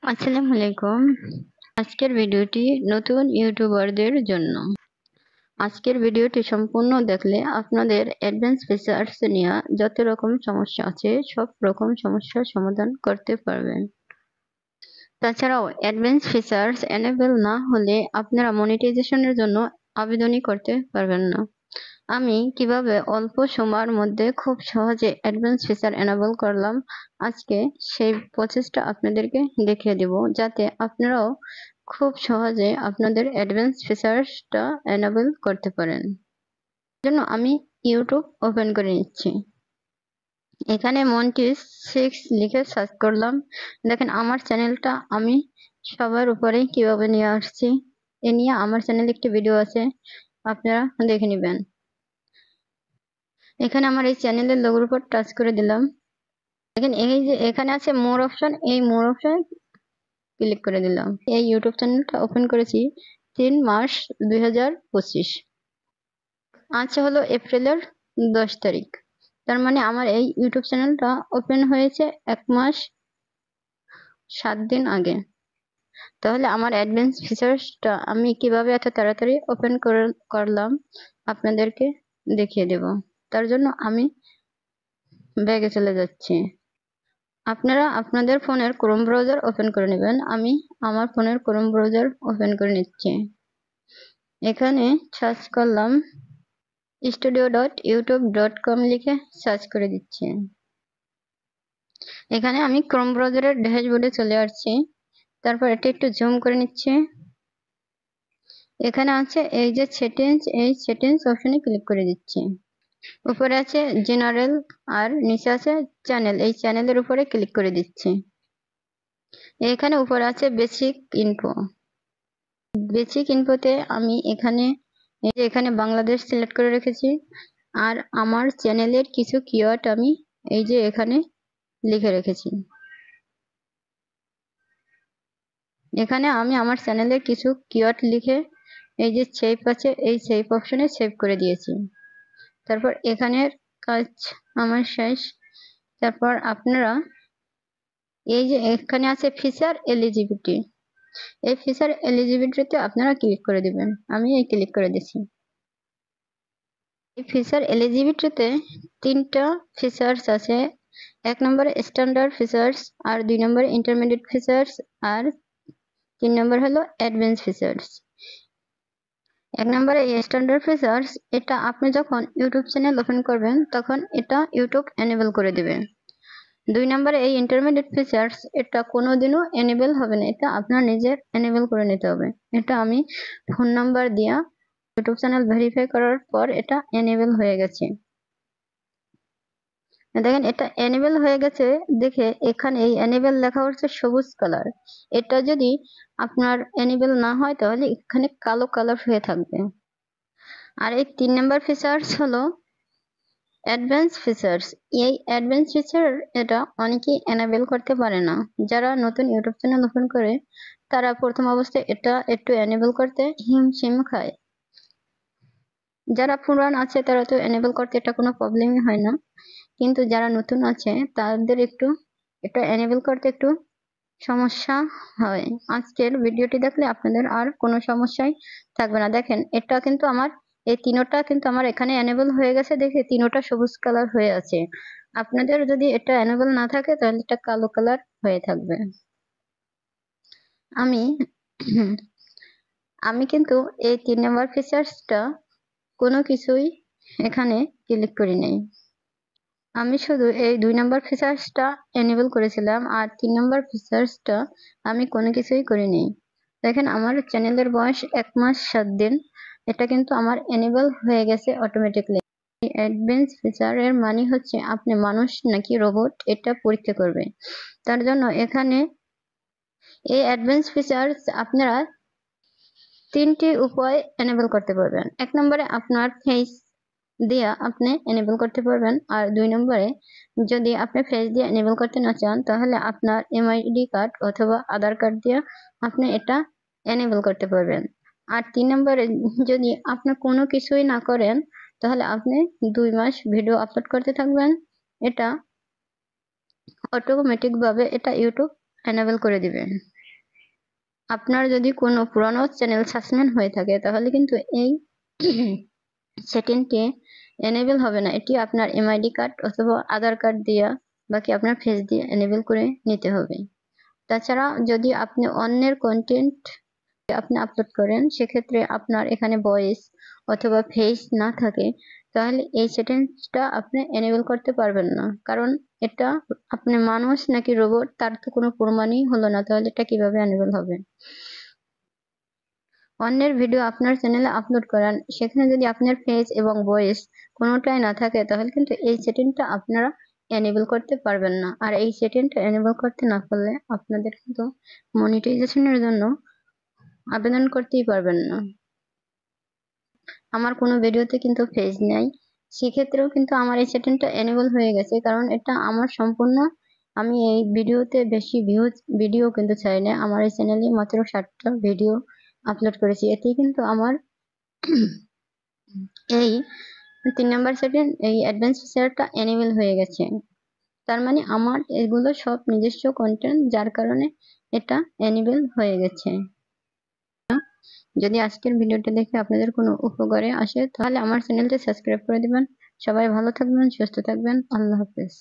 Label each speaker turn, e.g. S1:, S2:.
S1: আসসালামু আলাইকুম। আজকের ভিডিওটি নতুন ইউটিউবারদের জন্য। আজকের ভিডিওটি সম্পূর্ণ দেখলে আপনাদের অ্যাডভান্স ফিচার্স নিয়ে যত রকম সমস্যা আছে সব রকম সমস্যার সমাধান করতে পারবেন। তাছাড়াও অ্যাডভান্স ফিচার্স এনেবল না হলে আপনারা মনিটাইজেশনের জন্য আবেদনই করতে পারবেন না। আমি কিভাবে অল্প সময়ের মধ্যে খুব সহজে অ্যাডভান্স ফিচার এনেবল করলাম, আজকে সেই প্রসেসটা আপনাদেরকে দেখিয়ে দেব, যাতে আপনারাও খুব সহজে আপনাদের অ্যাডভান্স ফিচার্সটা এনেবল করতে পারেন। জন্য আমি ইউটিউব ওপেন করে নিচ্ছি। এখানে মন্টিস 6 লিখে সার্চ করলাম। দেখেন আমার চ্যানেলটা আমি সবার উপরেই কিভাবে নিয়ে আসছি, এ নিয়ে আমার চ্যানেলে একটি ভিডিও আছে, আপনারা দেখে নেবেন। এখানে আমার এই চ্যানেলের লোগোর উপর টাচ করে দিলাম। দেখেন এই যে এখানে আছে মোর অপশন, এই মোর অপশন ক্লিক করে দিলাম। এই ইউটিউব চ্যানেলটা ওপেন করেছি 3 মার্চ 2025। আজ হলো এপ্রিলের 10 তারিখ। তার মানে আমার এই ইউটিউব চ্যানেলটা ওপেন হয়েছে 1 মাস 7 দিন আগে। তাহলে আমার অ্যাডভান্স ফিচার্সটা আমি কিভাবে এত তাড়াতাড়ি ওপেন করলাম আপনাদেরকে দেখিয়ে দেব। তার জন্য আমি ব্যাগে চলে যাচ্ছি। আপনারা আপনাদের ফোনের ক্রোম ব্রাউজার ওপেন করে নেবেন। আমি আমার ফোনের ক্রোম ব্রাউজার ওপেন করে নিচ্ছি। এখানে সার্চ করলাম studio.youtube.com লিখে সার্চ করে দিচ্ছি। এখানে আমি ক্রোম ব্রাউজারের ড্যাশবোর্ডে চলে আসছি। তারপর এটা একটু জুম করে নিচ্ছি। এখানে আছে এই যে সেটিংস, এই সেটিংস অপশনে ক্লিক করে দিচ্ছি। উপরে আছে জেনারেল আর নিচে আছে চ্যানেল, এই চ্যানেলের উপরে ক্লিক করে দিচ্ছি। এখানে উপরে আছে বেসিক ইনফো। বেসিক ইনফোতে আমি এখানে বাংলাদেশ সিলেক্ট করে রেখেছি। আর আমার চ্যানেলের কিছু কিওয়ার্ড আমি এই যে এখানে লিখে রেখেছি। এখানে আমি আমার চ্যানেলের কিছু কিওয়ার্ড লিখে এই যে সেভ আছে, এই সেভ অপশনে সেভ করে দিয়েছি। তারপর এখানের কাজ আমার শেষ। তারপর আপনারা এই যে এখানে আছে ফিচার এলিজিবিলিটি, এই ফিচার এলিজিবিলিটিতে আপনারা ক্লিক করে দিবেন। আমি এই ক্লিক করে দিচ্ছি। এই ফিচার এলিজিবিলিটিতে 3টা ফিচার্স আছে। 1 নম্বরে স্ট্যান্ডার্ড ফিচার্স, আর 2 নম্বরে ইন্টারমিডিয়েট ফিচার্স, আর 3 নম্বর হলো অ্যাডভান্স ফিচার্স। 1 নম্বরে স্ট্যান্ডার্ড ফিচার্স, এটা আপনি যখন ইউটিউব চ্যানেল ওপেন করবেন তখন এটা ইউটিউব এনেবল করে দেবে। 2 নম্বরে এই ইন্টারমিডিয়েট ফিচার্স, এটা কোনোদিনও এনেবল হবে না, এটা আপনার নিজের এনেবল করে নিতে হবে। এটা আমি ফোন নাম্বার দিয়া ইউটিউব চ্যানেল ভেরিফাই করার পর এটা এনেবল হয়ে গেছে। দেখেন এটা এনেবল হয়ে গেছে দেখে এখানে এই এনেবল লেখা হচ্ছে সবুজ কালার। এটা যদি আপনার এনেবল না হয় তাহলে এখানে কালো কালার হয়ে থাকবে। আর এই 3 নম্বর ফিচার্স হলো অ্যাডভান্স ফিচার্স। এই অ্যাডভান্স ফিচার এটা অনেকেই এনেবল করতে পারে না। যারা নতুন ইউটিউব চ্যানেল ওপেন করে তারা প্রথম অবস্থায় এটা একটু এনেবল করতে হিমশিম খায়। যারা পুরান আছে তারা তো এনেবল করতে এটা কোনো প্রবলেমই হয় না, কিন্তু যারা নতুন আছে তাদের এটা এনেবল করতে একটু সমস্যা হয়। আজকের ভিডিওটি দেখলে আপনাদের আর কোনো সমস্যাই থাকবে না। দেখেন এটা কিন্তু আমার এই 3টা কিন্তু আমার এখানে এনেবল হয়ে গেছে দেখে 3টা সবুজ কালার হয়ে আছে। আপনাদের যদি এটা এনেবল না থাকে তাহলে এটা কালো কালার হয়ে থাকবে। আমি কিন্তু এই 3 নম্বর ফিচার্সটা কোনো কিছুই এখানে ক্লিক করি নাই। আমি শুধু এই 2 নম্বর ফিচার্সটা এনেবল করেছিলাম, আর 3 নম্বর ফিচার্সটা আমি কোনো কিছুই করিনি। দেখেন আমার চ্যানেলের বয়স 1 মাস 7 দিন, এটা কিন্তু আমার এনেবল হয়ে গেছে অটোমেটিকলি। অ্যাডভান্স ফিচার এর মানে হচ্ছে আপনি মানুষ নাকি রোবট এটা পরীক্ষা করবে। তার জন্য এখানে এই অ্যাডভান্স ফিচার্স আপনারা 3টি উপায় এনেবল করতে পারবেন। 1 নম্বরে আপনার ফেস দিয়ে আপনি এনেবল করতে পারবেন, আর 2 নম্বরে যদি আপনি ফেস দিয়ে এনেবল করতে না চান তাহলে আপনার এমআইডি কার্ড অথবা আধার কার্ড দিয়ে আপনি এটা এনেবল করতে পারবেন। আর 3 নম্বরে যদি আপনি কোনো কিছুই না করেন তাহলে আপনি 2 মাস ভিডিও আপলোড করতে থাকবেন, এটা অটোমেটিক ভাবে এটা ইউটিউব এনেবল করে দিবেন। আপনার যদি কোনো পুরানো চ্যানেল সাসপেন্ড হয়ে থাকে তাহলে কিন্তু এই সেটিংটি এনেবল হবে না। এটি আপনার এমআইডি কার্ড অথবা আধার কার্ড দিয়া বাকি আপনার ফেস দিয়ে এনেবল করে নিতে হবে। তাছাড়া যদি আপনি অন্যের কন্টেন্ট আপনি আপলোড করেন, সেক্ষেত্রে আপনার এখানে ভয়েস অথবা ফেস না থাকে, তাহলে এই সেটিংসটা আপনি এনেবল করতে পারবেন না। কারণ এটা আপনি মানুষ নাকি রোবট তার তো কোনো প্রমাণই হলো না, তাহলে এটা কিভাবে এনেবল হবে? অন্যের ভিডিও আপনার চ্যানেলে আপলোড করান, সেখানে যদি আপনার ফেস এবং ভয়েস কোনোটাই না থাকে তাহলে কিন্তু এই সেটিংটা আপনারা এনেবল করতে পারবেন না। আর এই সেটিংটা এনেবল করতে না পারলে আপনাদের কিন্তু মনিটাইজেশনের জন্য আবেদন করতেই পারবেন না। আমার কোনো ভিডিওতে কিন্তু ফেস নেই, সেক্ষেত্রেও কিন্তু আমার এই সেটিংটা এনেবল হয়ে গেছে, কারণ এটা আমার সম্পূর্ণ, আমি এই ভিডিওতে বেশি ভিউজ ভিডিও কিন্তু চাই না। আমার এই চ্যানেলে মাত্র 7টা ভিডিও আপলোড করেছি, এতেই কিন্তু আমার এই 3 নাম্বার সেটিং, এই অ্যাডভান্স ফিচারটা এনেবল হয়ে গেছে। তার মানে আমার এগুলো সব নিজস্ব কন্টেন্ট, যার কারণে এটা এনেবল হয়ে গেছে। যদি আজকের ভিডিওটা দেখে আপনাদের কোনো উপকারে আসে তাহলে আমার চ্যানেলটি সাবস্ক্রাইব করে দিবেন। সবাই ভালো থাকবেন, সুস্থ থাকবেন। আল্লাহ হাফেজ।